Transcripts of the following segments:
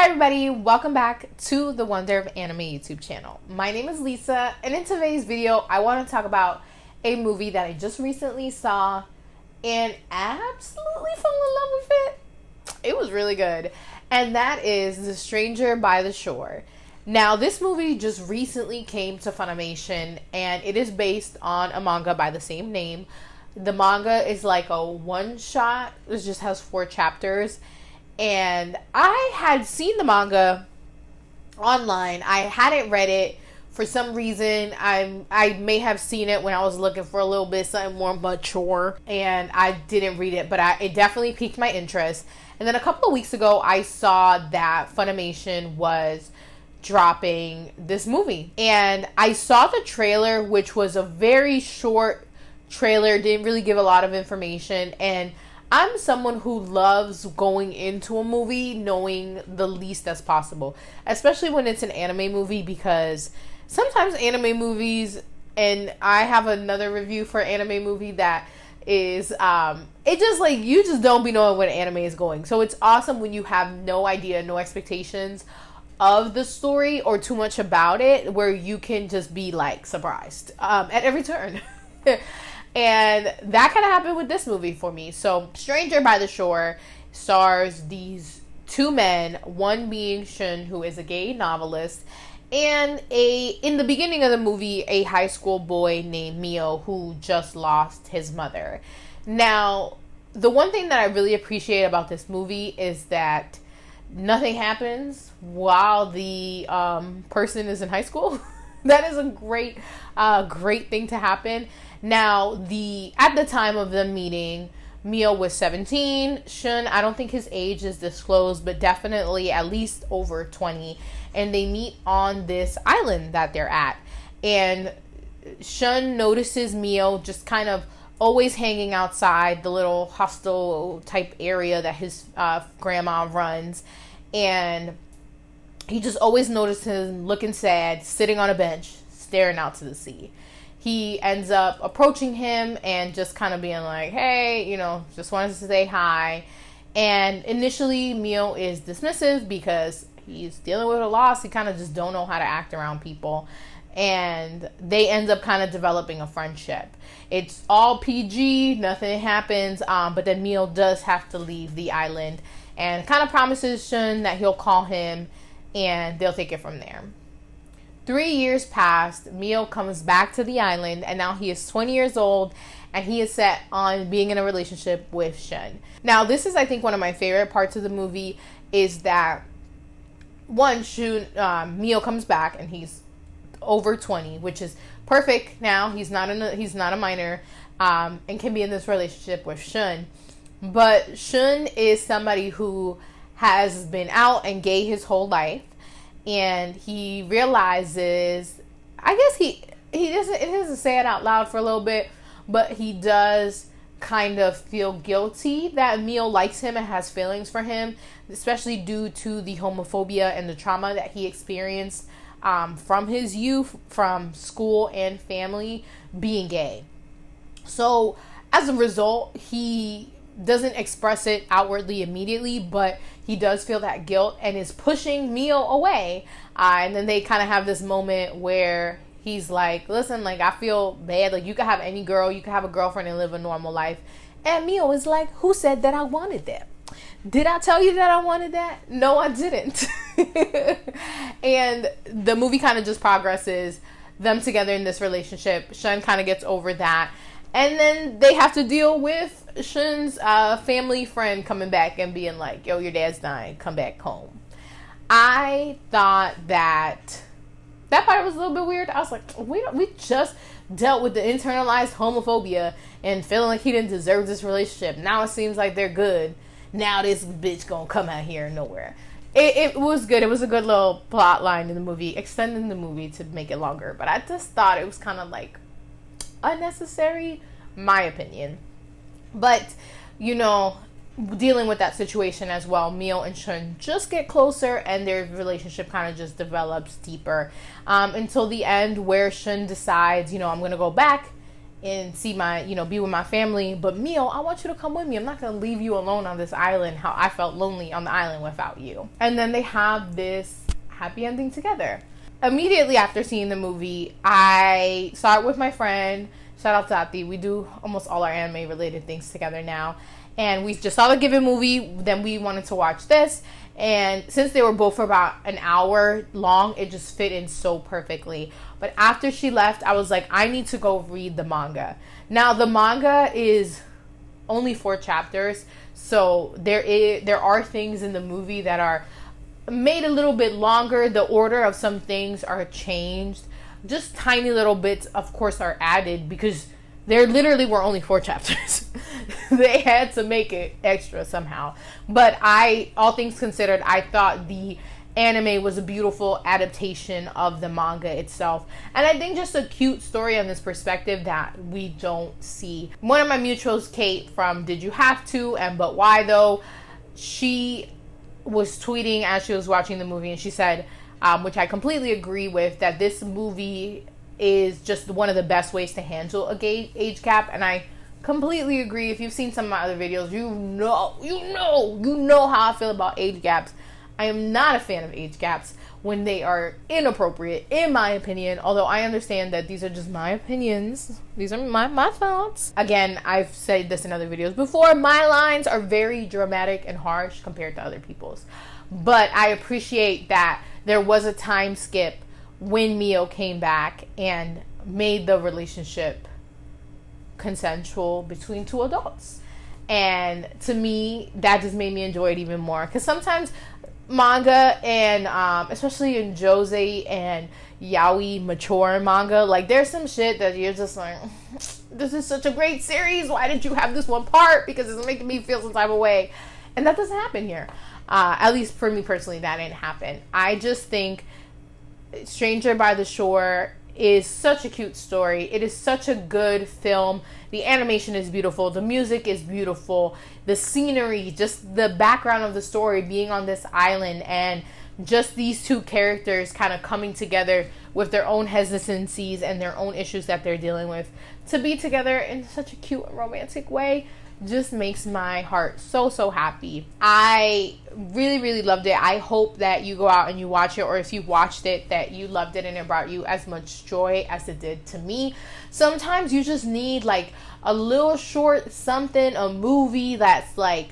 everybody, welcome back to the Wonder of Anime YouTube channel. My name is Lisa, and in today's video, I want to talk about a movie that I just recently saw and absolutely fell in love with it. It was really good, and that is The Stranger by the Shore. Now, this movie just recently came to Funimation, and it is based on a manga by the same name. The manga is like a one-shot. It just has 4 chapters. And I had seen the manga online. I hadn't read it for some reason. I may have seen it when I was looking for a little bit something more mature, and I didn't read it, but it definitely piqued my interest. And then a couple of weeks ago, I saw that Funimation was dropping this movie, and I saw the trailer, which was a very short trailer, didn't really give a lot of information, and I'm someone who loves going into a movie knowing the least as possible, especially when it's an anime movie, because sometimes anime movies, and I have another review for an anime movie that is, it just like, you just don't be knowing where the anime is going. So it's awesome when you have no idea, no expectations of the story or too much about it, where you can just be like surprised at every turn. And that kind of happened with this movie for me. So, Stranger by the Shore stars these 2 men, one being Shun, who is a gay novelist, and in the beginning of the movie, a high school boy named Mio, who just lost his mother. Now, the one thing that I really appreciate about this movie is that nothing happens while the person is in high school. That is a great thing to happen. Now, at the time of the meeting, Mio was 17. Shun, I don't think his age is disclosed, but definitely at least over 20. And they meet on this island that they're at. And Shun notices Mio just kind of always hanging outside the little hostel type area that his grandma runs. And he just always notices him looking sad, sitting on a bench, staring out to the sea. He ends up approaching him and just kind of being like, hey, just wanted to say hi. And initially, Mio is dismissive because he's dealing with a loss. He kind of just don't know how to act around people. And they end up kind of developing a friendship. It's all PG, nothing happens, but then Mio does have to leave the island and kind of promises Shun that he'll call him and they'll take it from there. 3 years passed, Mio comes back to the island, and now he is 20 years old, and he is set on being in a relationship with Shun. Now, this is, I think, one of my favorite parts of the movie, is that, one, Mio comes back, and he's over 20, which is perfect now. He's not a minor, and can be in this relationship with Shun. But Shun is somebody who has been out and gay his whole life. And he realizes, I guess he doesn't say it out loud for a little bit, but he does kind of feel guilty that Mio likes him and has feelings for him, especially due to the homophobia and the trauma that he experienced from his youth, from school and family, being gay. So as a result, he doesn't express it outwardly immediately, but he does feel that guilt and is pushing Mio away. And then they kind of have this moment where he's like, listen, like, I feel bad. Like, you could have any girl, you could have a girlfriend and live a normal life. And Mio is like, who said that I wanted that? Did I tell you that I wanted that? No, I didn't. And the movie kind of just progresses, them together in this relationship. Shun kind of gets over that. And then they have to deal with Shun's family friend coming back and being like, yo, your dad's dying, come back home. I thought that part was a little bit weird. I was like, we just dealt with the internalized homophobia and feeling like he didn't deserve this relationship. Now it seems like they're good. Now this bitch gonna come out here nowhere. It was good. It was a good little plot line in the movie, extending the movie to make it longer. But I just thought it was kind of like unnecessary, my opinion. But dealing with that situation as well, Mio and Shun just get closer, and their relationship kind of just develops deeper until the end, where Shun decides, I'm gonna go back and see my, be with my family. But Mio, I want you to come with me. I'm not going to leave you alone on this island, how I felt lonely on the island without you. And then they have this happy ending together. Immediately after seeing the movie, I saw it with my friend. Shout out to Ati. We do almost all our anime related things together now. And we just saw the Given movie. Then we wanted to watch this. And since they were both for about an hour long, it just fit in so perfectly. But after she left, I was like, I need to go read the manga. Now, the manga is only 4 chapters. So there are things in the movie that are made a little bit longer. The order of some things are changed. Just tiny little bits, of course, are added because there literally were only 4 chapters. They had to make it extra somehow. But all things considered, I thought the anime was a beautiful adaptation of the manga itself. And I think just a cute story on this perspective that we don't see. One of my mutuals, Kate from Did You Have To and But Why Though, she was tweeting as she was watching the movie, and she said, which I completely agree with, that this movie is just one of the best ways to handle a age gap. And I completely agree. If you've seen some of my other videos, you know how I feel about age gaps. I am not a fan of age gaps when they are inappropriate, in my opinion. Although I understand that these are just my opinions. These are my thoughts. Again, I've said this in other videos before. My lines are very dramatic and harsh compared to other people's. But I appreciate that there was a time skip when Mio came back and made the relationship consensual between 2 adults. And to me, that just made me enjoy it even more. Because sometimes manga, and especially in josei and yaoi mature manga, like there's some shit that you're just like, this is such a great series, why did you have this one part? Because it's making me feel some type of way. And that doesn't happen here. At least for me personally, that didn't happen. I just think Stranger by the Shore is such a cute story. It is such a good film. The animation is beautiful. The music is beautiful. The scenery, just the background of the story, being on this island, and just these 2 characters kind of coming together with their own hesitancies and their own issues that they're dealing with to be together in such a cute and romantic way just makes my heart so happy. I really loved it. I hope that you go out and you watch it, or if you watched it, that you loved it and it brought you as much joy as it did to me. Sometimes you just need like a little short something, a movie that's like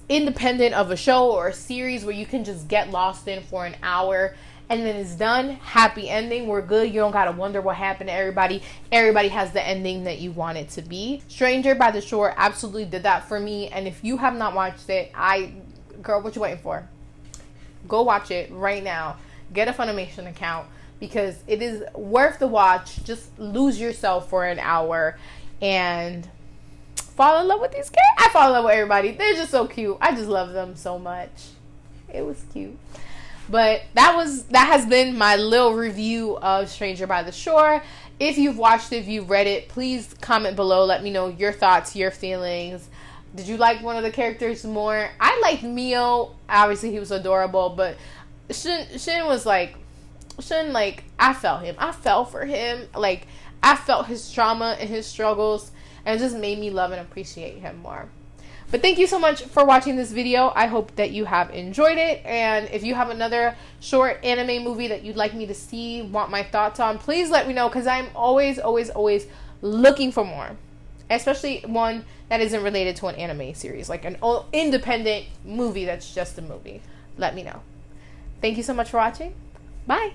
independent of a show or a series where you can just get lost in for an hour and then it's done. Happy ending. We're good. You don't gotta wonder what happened to everybody. Everybody has the ending that you want it to be. Stranger by the Shore absolutely did that for me. And if you have not watched it, girl, what you waiting for? Go watch it right now. Get a Funimation account because it is worth the watch. Just lose yourself for an hour and fall in love with these characters. I fall in love with everybody. They're just so cute. I just love them so much. It was cute. But that has been my little review of Stranger by the Shore. If you've watched it, if you've read it, please comment below. Let me know your thoughts, your feelings. Did you like one of the characters more? I liked Mio. Obviously, he was adorable. But Shin was like, I felt him. I fell for him. Like, I felt his trauma and his struggles. And it just made me love and appreciate him more. But thank you so much for watching this video. I hope that you have enjoyed it. And if you have another short anime movie that you'd like me to see, want my thoughts on, please let me know. Because I'm always looking for more. Especially one that isn't related to an anime series. Like an independent movie that's just a movie. Let me know. Thank you so much for watching. Bye.